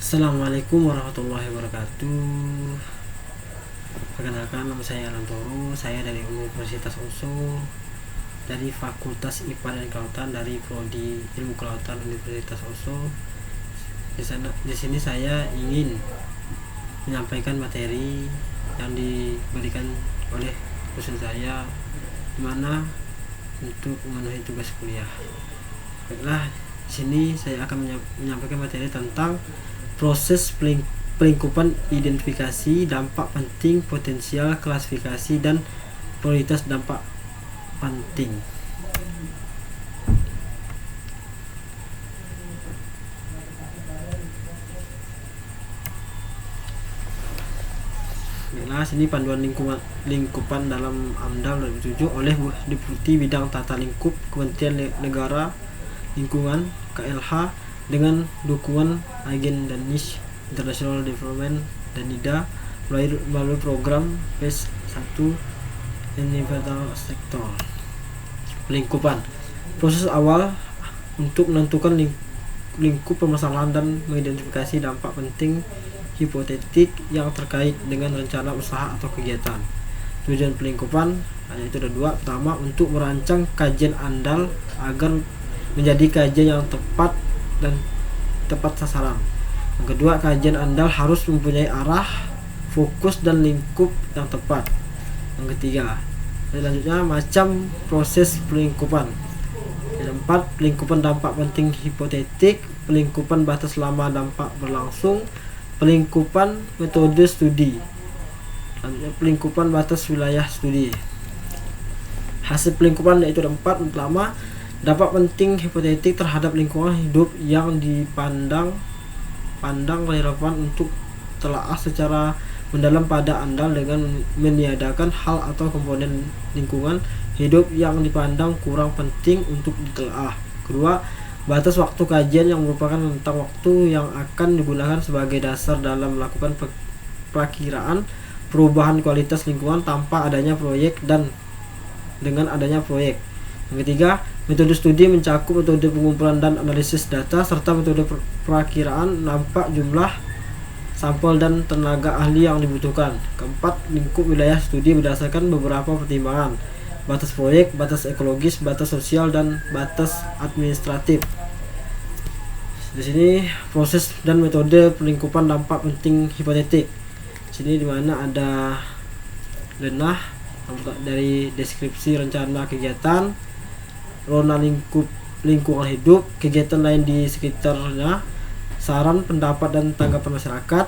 Assalamualaikum warahmatullahi wabarakatuh. Perkenalkan, nama saya Alan Toro. Saya dari Universitas UNSO, dari Fakultas IPA dan Kelautan, dari Prodi Ilmu Kelautan Universitas UNSO. Di sini saya ingin menyampaikan materi yang diberikan oleh dosen saya, di mana untuk memenuhi tugas kuliah. Baiklah, di sini saya akan menyampaikan materi tentang proses pelingkupan identifikasi, dampak penting, potensial, klasifikasi, dan prioritas dampak penting. Nah, sini panduan lingkupan dalam AMDAL 2007 oleh Deputi Bidang Tata Lingkup Kementerian Negara Lingkungan KLH dengan dukungan Agen Danish International Development dan NIDA melalui program PES 1 Environmental Sector. Pelingkupan, proses awal untuk menentukan lingkup permasalahan dan mengidentifikasi dampak penting hipotetik yang terkait dengan rencana usaha atau kegiatan. Tujuan pelingkupan yaitu ada dua. Pertama, untuk merancang kajian AMDAL agar menjadi kajian yang tepat dan tepat sasaran. Yang kedua, kajian AMDAL harus mempunyai arah, fokus, dan lingkup yang tepat. Yang ketiga, selanjutnya macam proses pelingkupan. Yang keempat, pelingkupan dampak penting hipotetik, pelingkupan batas lama dampak berlangsung, pelingkupan metode studi, selanjutnya pelingkupan batas wilayah studi. Hasil pelingkupan yaitu ada 4. Pertama, dampak penting hipotetik terhadap lingkungan hidup yang dipandang relevan untuk telaah secara mendalam pada AMDAL dengan meniadakan hal atau komponen lingkungan hidup yang dipandang kurang penting untuk ditelaah. Kedua, batas waktu kajian yang merupakan rentang waktu yang akan digunakan sebagai dasar dalam melakukan perakiraan perubahan kualitas lingkungan tanpa adanya proyek dan dengan adanya proyek. Yang ketiga, metode studi mencakup metode pengumpulan dan analisis data serta metode perakiraan dampak jumlah sampel dan tenaga ahli yang dibutuhkan. Keempat, lingkup wilayah studi berdasarkan beberapa pertimbangan: batas proyek, batas ekologis, batas sosial, dan batas administratif. Di sini proses dan metode pelingkupan dampak penting hipotetik. Di sini dimana ada denah dari deskripsi rencana kegiatan, rona lingkungan hidup, kegiatan lain di sekitarnya, saran, pendapat, dan tanggapan masyarakat.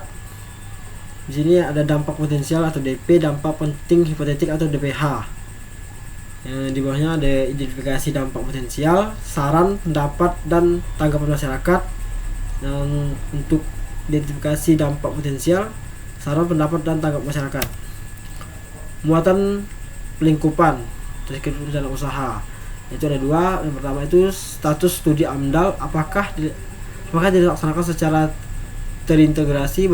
Di sini ada dampak potensial atau DP, dampak penting hipotetik atau DPH. Di bawahnya ada identifikasi dampak potensial, saran, pendapat, dan tanggapan masyarakat. Dan untuk identifikasi dampak potensial, saran, pendapat, dan tanggapan masyarakat. Muatan pelingkupan deskripsi rencana usaha itu ada 2. Yang pertama itu status studi AMDAL, apakah dilaksanakan secara terintegrasi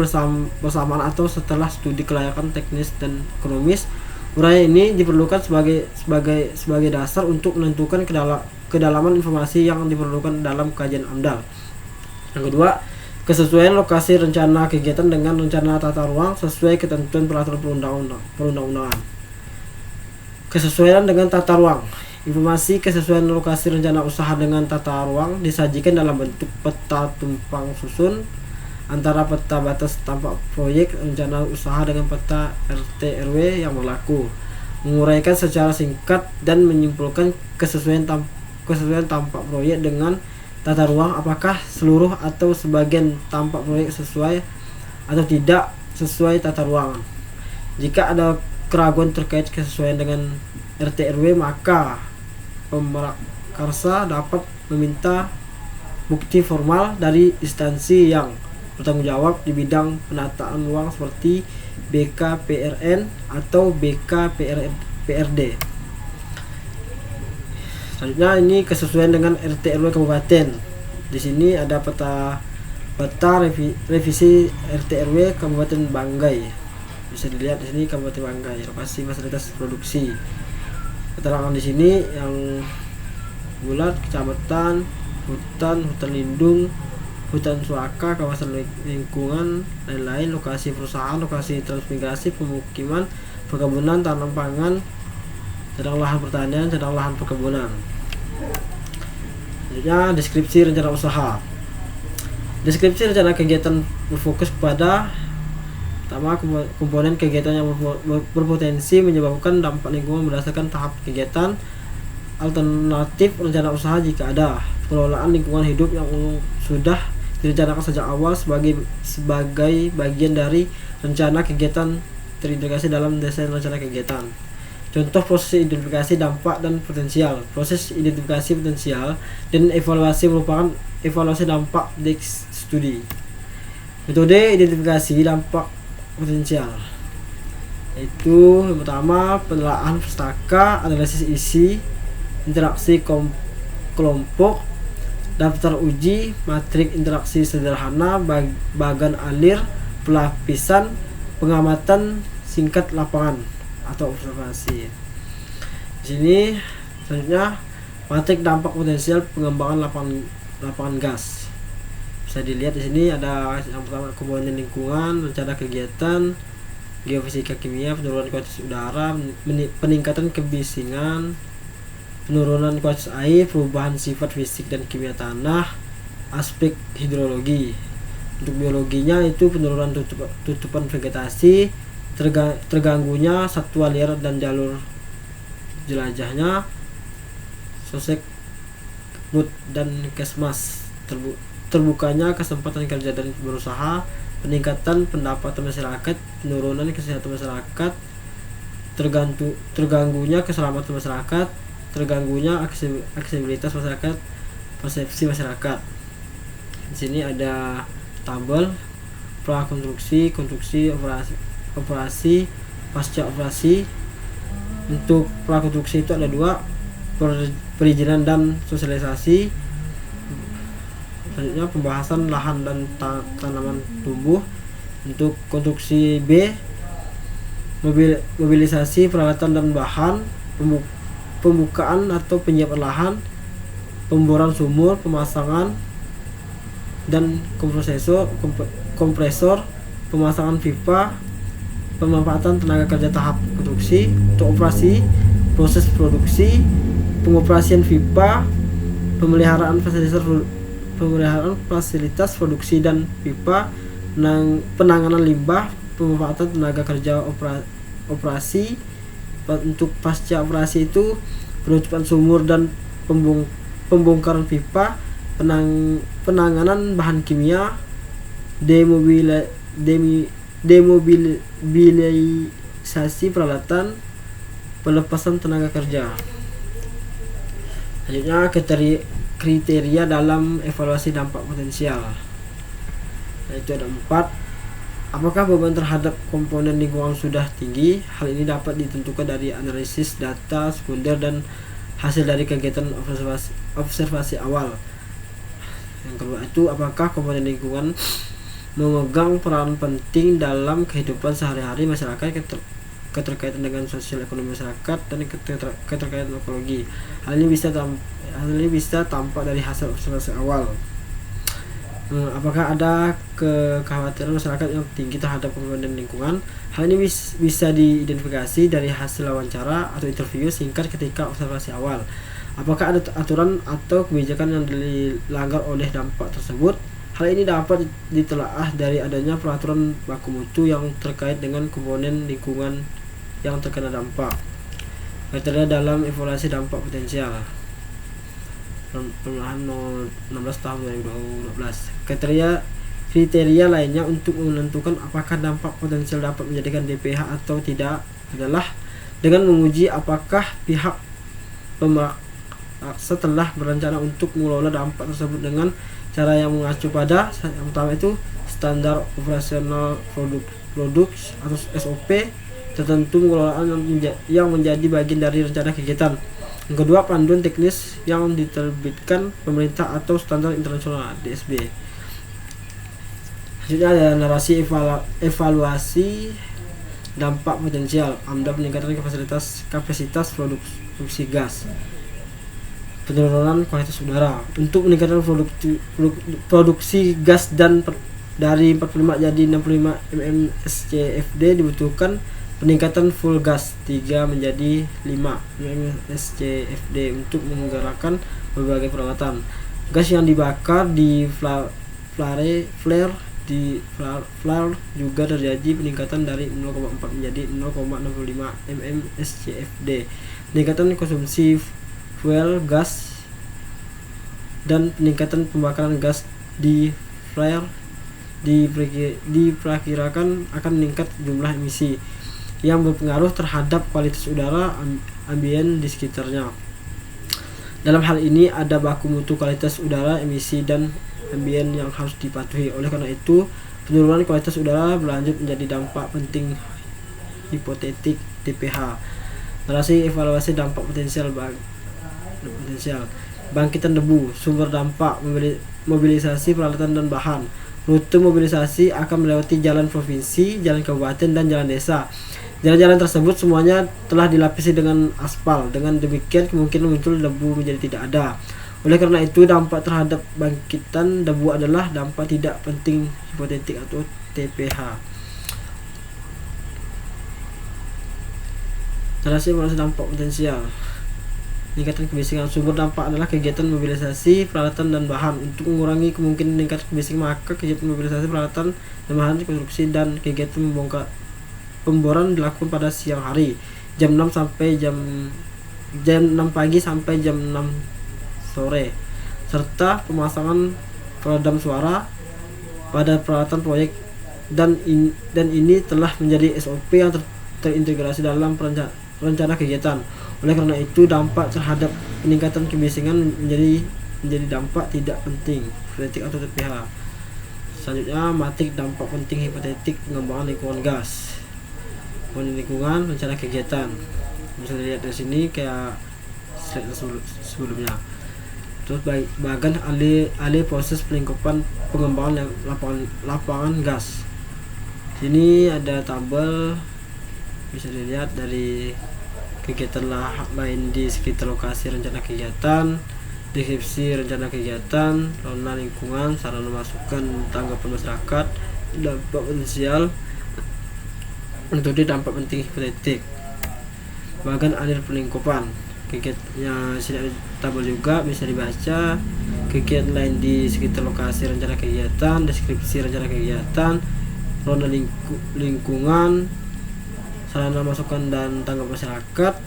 bersamaan atau setelah studi kelayakan teknis dan ekonomis. Uraian ini diperlukan sebagai dasar untuk menentukan kedalaman informasi yang diperlukan dalam kajian AMDAL. Yang kedua, kesesuaian lokasi rencana kegiatan dengan rencana tata ruang sesuai ketentuan peraturan perundang-undangan. Kesesuaian dengan tata ruang. Informasi kesesuaian lokasi rencana usaha dengan tata ruang disajikan dalam bentuk peta tumpang susun antara peta batas tampak proyek rencana usaha dengan peta RT RW yang berlaku, menguraikan secara singkat dan menyimpulkan kesesuaian tampak proyek dengan tata ruang, apakah seluruh atau sebagian tampak proyek sesuai atau tidak sesuai tata ruang. Jika ada keraguan terkait kesesuaian dengan RT RW, maka pemrakarsa dapat meminta bukti formal dari instansi yang bertanggung jawab di bidang penataan ruang seperti BKPRN atau BKPRD. Selanjutnya ini kesesuaian dengan RT RW kabupaten. Di sini ada peta revisi RT RW Kabupaten Banggai. Bisa dilihat di sini Kabupaten Banggai, lokasi fasilitas produksi. Keterangan di sini yang bulat, kecamatan, hutan lindung, hutan suaka, kawasan lingkungan, lain-lain, lokasi perusahaan, lokasi transmigrasi, pemukiman, perkebunan, tanam pangan, sedang lahan pertanian, sedang lahan perkebunan. Selanjutnya deskripsi rencana usaha. Deskripsi rencana kegiatan berfokus pada pertama, komponen kegiatan yang berpotensi menyebabkan dampak lingkungan berdasarkan tahap kegiatan, alternatif rencana usaha jika ada, pengelolaan lingkungan hidup yang sudah direncanakan sejak awal sebagai bagian dari rencana kegiatan terintegrasi dalam desain rencana kegiatan. Contoh proses identifikasi dampak dan potensial. Proses identifikasi potensial dan evaluasi merupakan evaluasi dampak desk studi. Metode identifikasi dampak potensial yaitu yang pertama, penelaahan pustaka, analisis isi, interaksi kelompok, daftar uji, matrik interaksi sederhana, bagan alir, pelapisan, pengamatan singkat lapangan atau observasi. Di sini selanjutnya matrik dampak potensial pengembangan lapangan gas. Bisa dilihat di sini ada yang pertama komponen lingkungan, rencana kegiatan, geofisika kimia, penurunan kualitas udara, peningkatan kebisingan, penurunan kualitas air, perubahan sifat fisik dan kimia tanah, aspek hidrologi. Untuk biologinya itu penurunan tutupan vegetasi, terganggunya satwa liar dan jalur jelajahnya, sosek root dan kesmas, terbukanya kesempatan kerja dan berusaha, peningkatan pendapatan masyarakat, penurunan kesehatan masyarakat, terganggunya keselamatan masyarakat, terganggunya aksesibilitas masyarakat, persepsi masyarakat. Di sini ada tabel prakonstruksi, konstruksi, operasi, pasca operasi. Untuk prakonstruksi itu ada dua, perizinan dan sosialisasi. Selanjutnya pembahasan lahan dan tanaman tumbuh. Untuk konstruksi B, mobilisasi peralatan dan bahan, pembukaan atau penyiapan lahan, pemboran sumur, pemasangan dan kompresor, pemasangan pipa, pemanfaatan tenaga kerja tahap konstruksi. Untuk operasi, proses produksi, pengoperasian pipa, pemeliharaan fasilitas produksi dan pipa, penanganan limbah, pemanfaatan tenaga kerja operasi. Untuk pasca operasi itu penutupan sumur dan pembongkaran pipa, penanganan bahan kimia, demobilisasi peralatan, pelepasan tenaga kerja. Selanjutnya kriteria dalam evaluasi dampak potensial, yaitu ada 4. Apakah beban terhadap komponen lingkungan sudah tinggi? Hal ini dapat ditentukan dari analisis data sekunder dan hasil dari kegiatan observasi awal. Yang kedua itu, apakah komponen lingkungan memegang peran penting dalam kehidupan sehari-hari masyarakat, keterkaitan dengan sosial ekonomi masyarakat, dan keterkaitan ekologi. Hal ini bisa tampak dari hasil observasi awal. Apakah ada kekhawatiran masyarakat yang tinggi terhadap komponen lingkungan? Hal ini bisa diidentifikasi dari hasil wawancara atau interview singkat ketika observasi awal. Apakah ada aturan atau kebijakan yang dilanggar oleh dampak tersebut? Hal ini dapat ditelaah dari adanya peraturan baku mutu yang terkait dengan komponen lingkungan yang terkena dampak. Kriteria dalam evaluasi dampak potensial. Permenahan 16 tahun 2012. Kriteria lainnya untuk menentukan apakah dampak potensial dapat menjadikan DPH atau tidak adalah dengan menguji apakah pihak pemaksa telah berencana untuk mengelola dampak tersebut dengan cara yang mengacu pada yang pertama itu standar operasional produk atau SOP tertentu pengelolaan yang menjadi bagian dari rencana kegiatan. Yang kedua, panduan teknis yang diterbitkan pemerintah atau standar internasional DSB. Selanjutnya ada narasi evaluasi dampak potensial AMDA, peningkatan kapasitas produksi gas. penurunan kualitas udara. Untuk meningkatkan produksi gas dan dari 45 jadi 65 mmSCFD dibutuhkan peningkatan full gas 3 menjadi 5 mmSCFD untuk menggerakkan berbagai peralatan. Gas yang dibakar di flare juga terjadi peningkatan dari 0,4 menjadi 0,65 mmSCFD. Peningkatan konsumsi fuel gas dan peningkatan pembakaran gas di flare diperkirakan akan meningkat jumlah emisi yang berpengaruh terhadap kualitas udara ambien di sekitarnya. Dalam hal ini ada baku mutu kualitas udara, emisi, dan ambien yang harus dipatuhi. Oleh karena itu, penurunan kualitas udara berlanjut menjadi dampak penting hipotetik TPH. Narasi evaluasi dampak potensial bangkitan debu, sumber dampak, mobilisasi peralatan dan bahan. Rute mobilisasi akan melewati jalan provinsi, jalan kabupaten, dan jalan desa. Jalan-jalan tersebut semuanya telah dilapisi dengan aspal. Dengan demikian kemungkinan muncul debu menjadi tidak ada. Oleh karena itu, dampak terhadap bangkitan debu adalah dampak tidak penting hipotetik atau TPH. Narasi evaluasi dampak potensial. Meningkatkan kebisingan. Sumber dampak adalah kegiatan mobilisasi peralatan dan bahan. Untuk mengurangi kemungkinan meningkat kebisingan, maka kegiatan mobilisasi peralatan dan bahan konstruksi dan kegiatan pemboran dilakukan pada siang hari, jam 6 pagi sampai jam 6 sore, serta pemasangan peredam suara pada peralatan proyek dan ini telah menjadi SOP yang terintegrasi dalam rencana kegiatan. Oleh karena itu, dampak terhadap peningkatan kebisingan menjadi dampak tidak penting hipotetik atau TPH. Selanjutnya, matik dampak penting hipotetik pengembangan lingkungan gas. Lingkungan rencana kegiatan. Bisa dilihat dari sini kayak slide sebelumnya. Terus bagian alih proses pelingkupan pengembangan lapangan gas. Sini ada tabel, bisa dilihat dari kegiatan lain di sekitar lokasi rencana kegiatan, deskripsi rencana kegiatan, zona lingkungan, sarana masukan tanggapan masyarakat, dampak potensial, metode dampak penting hipotetik. Bagian alir pelingkupan. Kegiatannya sini tabel juga bisa dibaca. Kegiatan lain di sekitar lokasi rencana kegiatan, deskripsi rencana kegiatan, zona lingkungan, sarana masukan dan tanggap masyarakat,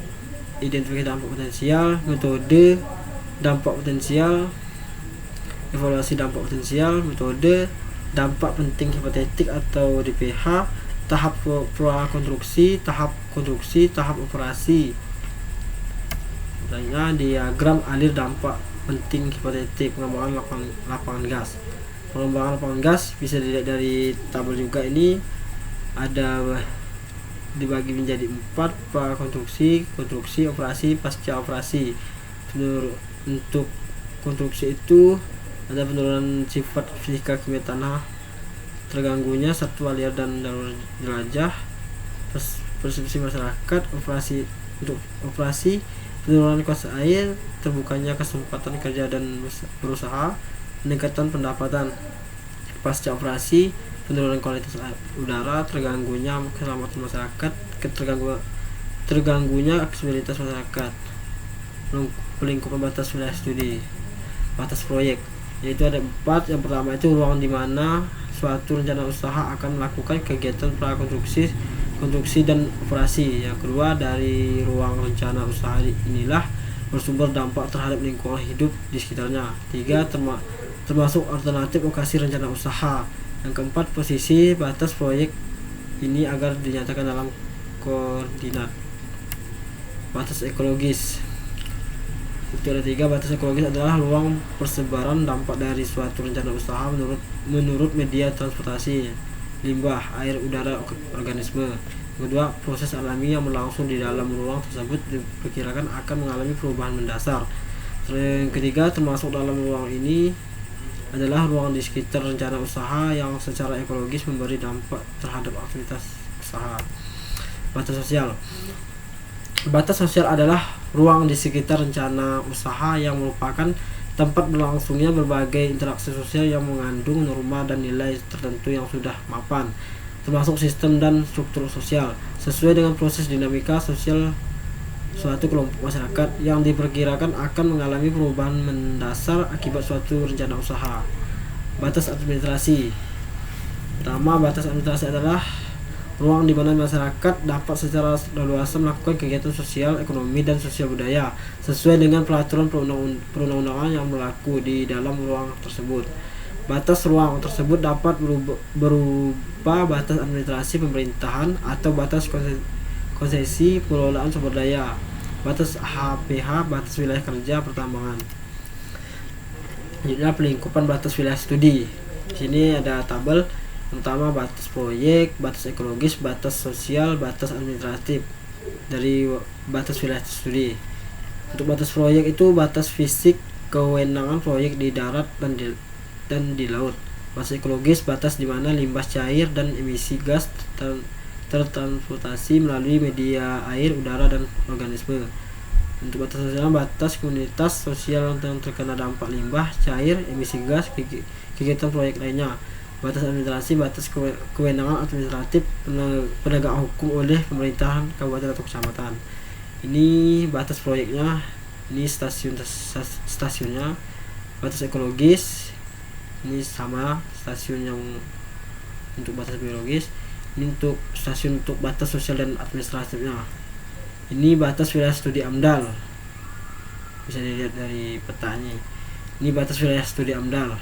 identifikasi dampak potensial, metode dampak potensial, evaluasi dampak potensial, metode dampak penting hipotetik atau DPH, tahap prakonstruksi, tahap konstruksi, tahap operasi. Lainnya diagram alir dampak penting hipotetik pengembangan lapangan gas. Pengembangan lapangan gas bisa dilihat dari tabel juga. Ini ada dibagi menjadi 4: prakonstruksi, konstruksi, operasi, pasca operasi. Untuk konstruksi itu ada penurunan sifat fisika kimia tanah, terganggunya satwa liar dan jelajah, persepsi masyarakat. Untuk operasi, penurunan kualitas air, terbukanya kesempatan kerja dan berusaha, peningkatan pendapatan. Pasca operasi, penurunan kualitas udara, terganggunya keselamatan masyarakat, terganggunya aksesibilitas masyarakat. Pelingkupan batas wilayah studi, batas proyek, yaitu ada 4. Yang pertama itu ruang di mana suatu rencana usaha akan melakukan kegiatan prakonstruksi, konstruksi, dan operasi. Yang kedua, dari ruang rencana usaha inilah bersumber dampak terhadap lingkungan hidup di sekitarnya. 3. Termasuk alternatif lokasi rencana usaha. Yang keempat, posisi batas proyek ini agar dinyatakan dalam koordinat. Batas ekologis itu ada 3. Batas ekologis adalah ruang persebaran dampak dari suatu rencana usaha menurut media transportasi, limbah, air, udara, organisme. Kedua, proses alami yang berlangsung di dalam ruang tersebut diperkirakan akan mengalami perubahan mendasar. Yang ketiga, termasuk dalam ruang ini adalah ruang di sekitar rencana usaha yang secara ekologis memberi dampak terhadap aktivitas usaha. Batas sosial. Batas sosial adalah ruang di sekitar rencana usaha yang merupakan tempat berlangsungnya berbagai interaksi sosial yang mengandung norma dan nilai tertentu yang sudah mapan, termasuk sistem dan struktur sosial, sesuai dengan proses dinamika sosial suatu kelompok masyarakat yang diperkirakan akan mengalami perubahan mendasar akibat suatu rencana usaha. Batas administrasi. Pertama, batas administrasi adalah ruang di mana masyarakat dapat secara leluasa melakukan kegiatan sosial, ekonomi, dan sosial budaya sesuai dengan peraturan perundang-undangan yang berlaku di dalam ruang tersebut. Batas ruang tersebut dapat berupa batas administrasi pemerintahan atau batas konsesi pengelolaan sumber daya, batas HPH, batas wilayah kerja pertambangan. Selanjutnya pelingkupan batas wilayah studi. Di sini ada tabel. Pertama, batas proyek, batas ekologis, batas sosial, batas administratif dari batas wilayah studi. Untuk batas proyek itu batas fisik kewenangan proyek di darat dan di laut. Batas ekologis, batas di mana limbah cair dan emisi gas tertransportasi melalui media air, udara, dan organisme. Untuk batas sosial, batas komunitas sosial yang terkena dampak limbah cair, emisi gas, kegiatan proyek lainnya. Batas administrasi, batas kewenangan administratif penegakan hukum oleh pemerintahan kabupaten atau kecamatan. Ini batas proyeknya, ini stasiunnya. Batas ekologis, ini sama stasiun yang untuk batas biologis. Ini untuk stasiun untuk batas sosial dan administratifnya. Ini batas wilayah studi AMDAL, bisa dilihat dari petanya. Ini batas wilayah studi AMDAL,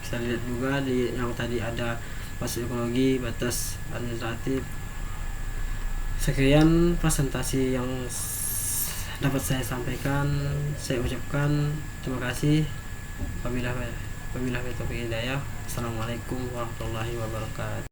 bisa lihat juga di yang tadi ada batas ekologi, batas administratif. Sekian presentasi yang dapat saya sampaikan. Saya ucapkan terima kasih. Wabillahi taufiq hidayah. Assalamualaikum warahmatullahi wabarakatuh.